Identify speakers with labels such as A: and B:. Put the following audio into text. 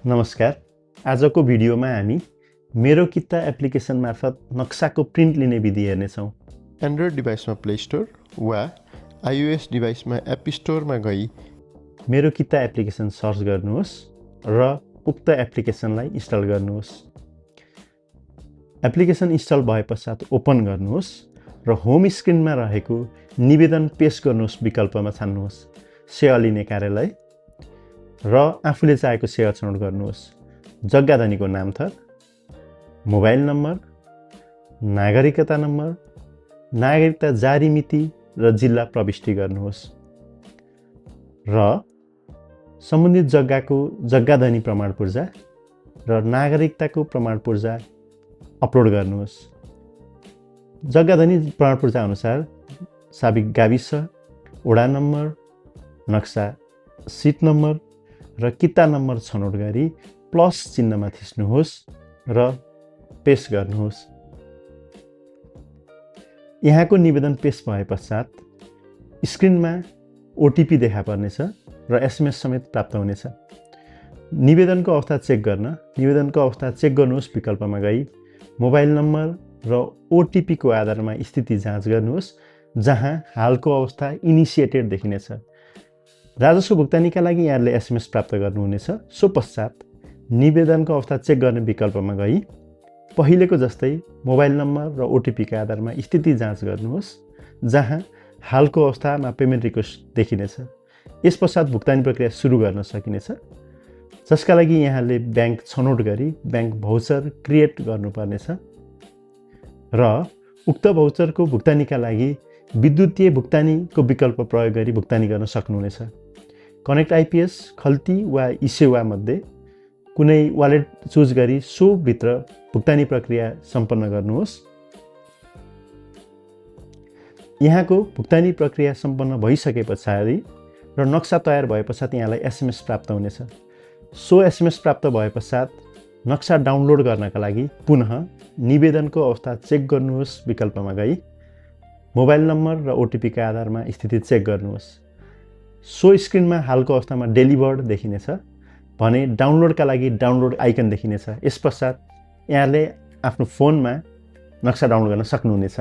A: नमस्कार। आजको भिडियोमा हामी मेरो किता एप्लिकेसन मार्फत नक्साको प्रिन्ट लिने विधि हेर्नेछौँ।
B: एन्ड्रोइड डिभाइसमा प्ले स्टोर वा iOS डिभाइसमा एप स्टोरमा गई
A: मेरो किता एप्लिकेसन सर्च गर्नुहोस् र उक्त एप्लिकेसनलाई इन्स्टल गर्नुहोस्। एप्लिकेसन इन्स्टल भएपश्चात ओपन गर्नुहोस् र होम स्क्रिनमा रहेको निवेदन पेश गर्नुहोस् विकल्पमा छान्नुहोस्। सेवा लिने कार्यालय र आफूले चाहेको सेवा छनौट गर्नुहोस्। जग्गा धनीको नाम थर, मोबाइल नम्बर, नागरिकता नम्बर, नागरिकता जारी मिति र जिल्ला प्रविष्टि गर्नुहोस् र सम्बन्धित जग्गाको जग्गा धनी प्रमाण पूर्जा र नागरिकताको प्रमाण पूर्जा अपलोड गर्नुहोस्। जग्गा धनी प्रमाण पूर्जा अनुसार साबिक गाविस, वडा नम्बर, नक्सा सिट नम्बर र किता नम्बर छनौट गरी प्लस चिन्हमा थिच्नुहोस् र पेश गर्नुहोस्। यहाँको निवेदन पेश भए पश्चात स्क्रिनमा ओटिपी देखा पर्नेछ र एसएमएस समेत प्राप्त हुनेछ। निवेदनको अवस्था चेक गर्न निवेदनको अवस्था चेक गर्नुहोस् विकल्पमा गई मोबाइल नम्बर र ओटिपीको आधारमा स्थिति जाँच गर्नुहोस्, जहाँ हालको अवस्था इनिसिएटेड देखिनेछ। राजस्व भुक्तानीका लागि यहाँले एसएमएस प्राप्त गर्नुहुनेछ। सो पश्चात निवेदनको अवस्था चेक गर्ने विकल्पमा गई पहिलेको जस्तै मोबाइल नम्बर र ओटिपीका आधारमा स्थिति जाँच गर्नुहोस्, जहाँ हालको अवस्थामा पेमेन्ट रिक्वेस्ट देखिनेछ। यस पश्चात भुक्तानी प्रक्रिया सुरु गर्न सकिनेछ, जसका लागि यहाँले ब्याङ्क छनौट गरी ब्याङ्क भाउचर क्रिएट गर्नुपर्नेछ र उक्त भाउचरको भुक्तानीका लागि विद्युतीय भुक्तानीको विकल्प प्रयोग गरी भुक्तानी गर्न सक्नुहुनेछ। कनेक्ट आइपिएस, खल्ती वा इसेवा मध्ये कुनै वालेट चुज गरी सोभित्र भुक्तानी प्रक्रिया सम्पन्न गर्नुहोस्। यहाँको भुक्तानी प्रक्रिया सम्पन्न भइसके पछाडि र नक्सा तयार भए पश्चात यहाँलाई एसएमएस प्राप्त हुनेछ। सो एसएमएस प्राप्त भए पश्चात नक्सा डाउनलोड गर्नका लागि पुनः निवेदनको अवस्था चेक गर्नुहोस् विकल्पमा गई मोबाइल नम्बर र ओटिपीका आधारमा स्थिति चेक गर्नुहोस्। सो स्क्रिनमा हालको अवस्थामा डेलिभर्ड देखिनेछ भने डाउनलोडका लागि डाउनलोड आइकन देखिनेछ। यस पश्चात यहाँले आफ्नो फोनमा नक्सा डाउनलोड गर्न सक्नुहुनेछ।